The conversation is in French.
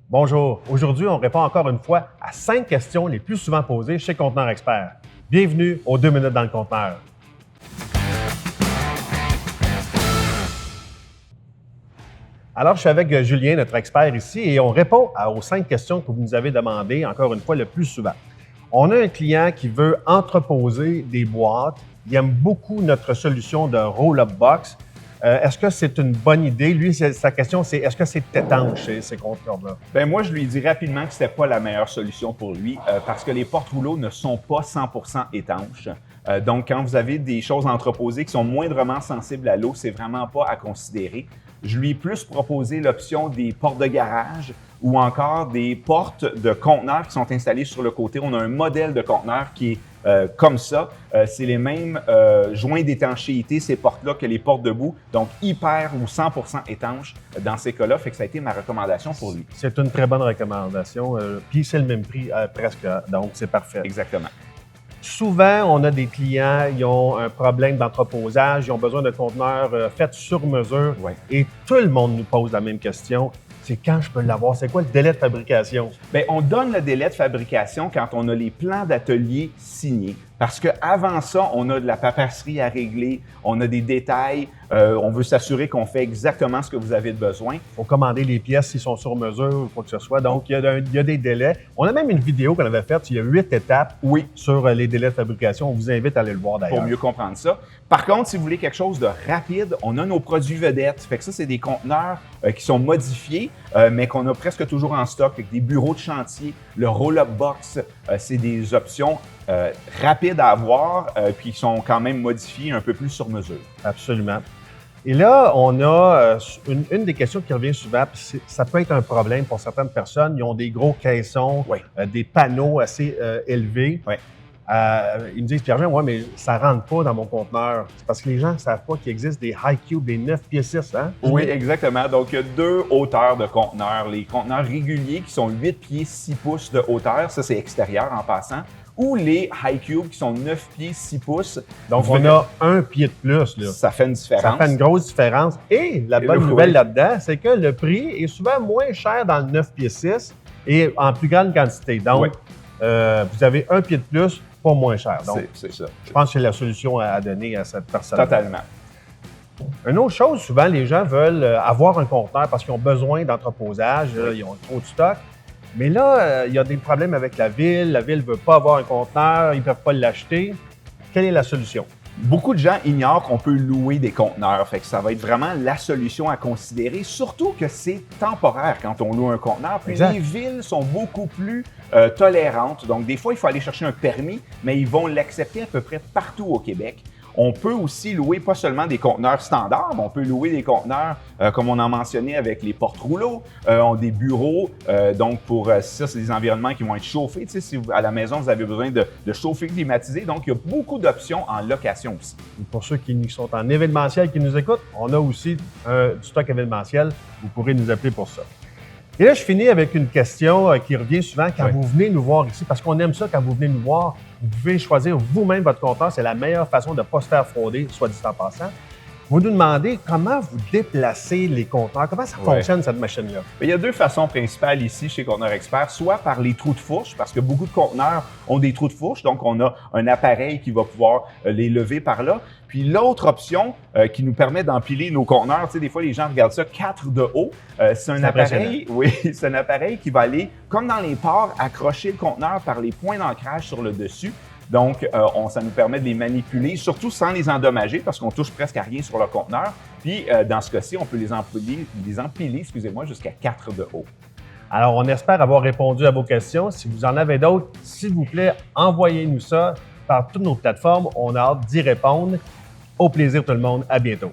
Bonjour. Aujourd'hui, on répond encore une fois à 5 questions les plus souvent posées chez Conteneur Expert. Bienvenue aux 2 minutes dans le conteneur. Alors, je suis avec Julien, notre expert ici, et on répond aux 5 questions que vous nous avez demandées, encore une fois, le plus souvent. On a un client qui veut entreposer des boîtes. Il aime beaucoup notre solution de roll-up box. Est-ce que c'est une bonne idée? Lui, sa question, c'est est-ce que c'est étanche, ces conteneurs-là? Bien, moi, je lui dis rapidement que ce n'était pas la meilleure solution pour lui parce que les portes rouleaux ne sont pas 100% étanches. Donc, quand vous avez des choses entreposées qui sont moindrement sensibles à l'eau, c'est vraiment pas à considérer. Je lui ai plus proposé l'option des portes de garage ou encore des portes de conteneurs qui sont installées sur le côté. On a un modèle de conteneur qui est comme ça. C'est les mêmes joints d'étanchéité, ces portes-là, que les portes debout. Donc, hyper ou 100% étanches dans ces cas-là. Fait que ça a été ma recommandation pour lui. C'est une très bonne recommandation. Puis, c'est le même prix presque. Donc, c'est parfait. Exactement. Souvent, on a des clients, ils ont un problème d'entreposage, ils ont besoin de conteneurs faits sur mesure. Ouais. Et tout le monde nous pose la même question. C'est quand je peux l'avoir? C'est quoi le délai de fabrication? Bien, on donne le délai de fabrication quand on a les plans d'atelier signés. Parce qu'avant ça, on a de la paperasserie à régler, on a des détails, on veut s'assurer qu'on fait exactement ce que vous avez besoin. Il faut commander les pièces s'ils sont sur mesure ou quoi que ce soit. Donc, il y a des délais. On a même une vidéo qu'on avait faite, il y a 8 étapes sur les délais de fabrication. On vous invite à aller le voir d'ailleurs. Pour mieux comprendre ça. Par contre, si vous voulez quelque chose de rapide, on a nos produits vedettes. Fait que ça, c'est des conteneurs qui sont modifiés, mais qu'on a presque toujours en stock. Avec des bureaux de chantier, le roll-up box, c'est des options rapides à avoir, puis qui sont quand même modifiés un peu plus sur mesure. Absolument. Et là, on a une des questions qui revient souvent, puis ça peut être un problème pour certaines personnes. Ils ont des gros caissons, des panneaux assez élevés. Oui. Ils me disent, Pierre-Jean, ouais, mais ça ne rentre pas dans mon conteneur. C'est parce que les gens ne savent pas qu'il existe des high cube, des 9 pieds 6, hein? Oui, exactement. Donc, il y a 2 hauteurs de conteneurs. Les conteneurs réguliers qui sont 8 pieds 6 pouces de hauteur, ça c'est extérieur en passant, ou les high cube qui sont 9 pieds 6 pouces. Donc, on a 1 pied de plus. Là. Ça fait une différence. Ça fait une grosse différence. Et la bonne nouvelle là-dedans, c'est que le prix est souvent moins cher dans le 9 pieds 6 et en plus grande quantité. Donc, vous avez 1 pied de plus, pas moins cher. Donc, c'est ça. Je pense que c'est la solution à donner à cette personne. Totalement. Une autre chose, souvent, les gens veulent avoir un conteneur parce qu'ils ont besoin d'entreposage, ils ont trop de stock. Mais là, il y a des problèmes avec la ville. La ville ne veut pas avoir un conteneur, ils ne peuvent pas l'acheter. Quelle est la solution? Beaucoup de gens ignorent qu'on peut louer des conteneurs. Fait que ça va être vraiment la solution à considérer, surtout que c'est temporaire quand on loue un conteneur. Puis les villes sont beaucoup plus tolérantes. Donc, des fois, il faut aller chercher un permis, mais ils vont l'accepter à peu près partout au Québec. On peut aussi louer pas seulement des conteneurs standards, mais on peut louer des conteneurs, comme on en mentionnait avec les portes rouleaux, des bureaux. Donc, pour ça, c'est des environnements qui vont être chauffés. Tu sais, si à la maison, vous avez besoin de chauffer, climatiser. Donc, il y a beaucoup d'options en location aussi. Et pour ceux qui sont en événementiel, qui nous écoutent, on a aussi du stock événementiel. Vous pourrez nous appeler pour ça. Et là, je finis avec une question qui revient souvent quand vous venez nous voir ici, parce qu'on aime ça quand vous venez nous voir. Vous pouvez choisir vous-même votre conteneur. C'est la meilleure façon de ne pas se faire frauder, soit dit en passant. Vous nous demandez comment vous déplacez les conteneurs. Comment ça fonctionne, cette machine-là? Il y a 2 façons principales ici chez Conteneur Expert. Soit par les trous de fourche, parce que beaucoup de conteneurs ont des trous de fourche. Donc, on a un appareil qui va pouvoir les lever par là. Puis l'autre option qui nous permet d'empiler nos conteneurs, tu sais, des fois, les gens regardent ça 4 de haut. C'est un appareil, c'est un appareil qui va aller, comme dans les ports, accrocher le conteneur par les points d'ancrage sur le dessus. Donc, ça nous permet de les manipuler, surtout sans les endommager, parce qu'on touche presque à rien sur le conteneur. Puis, dans ce cas-ci, on peut les empiler, jusqu'à 4 de haut. Alors, on espère avoir répondu à vos questions. Si vous en avez d'autres, s'il vous plaît, envoyez-nous ça par toutes nos plateformes. On a hâte d'y répondre. Au plaisir tout le monde. À bientôt.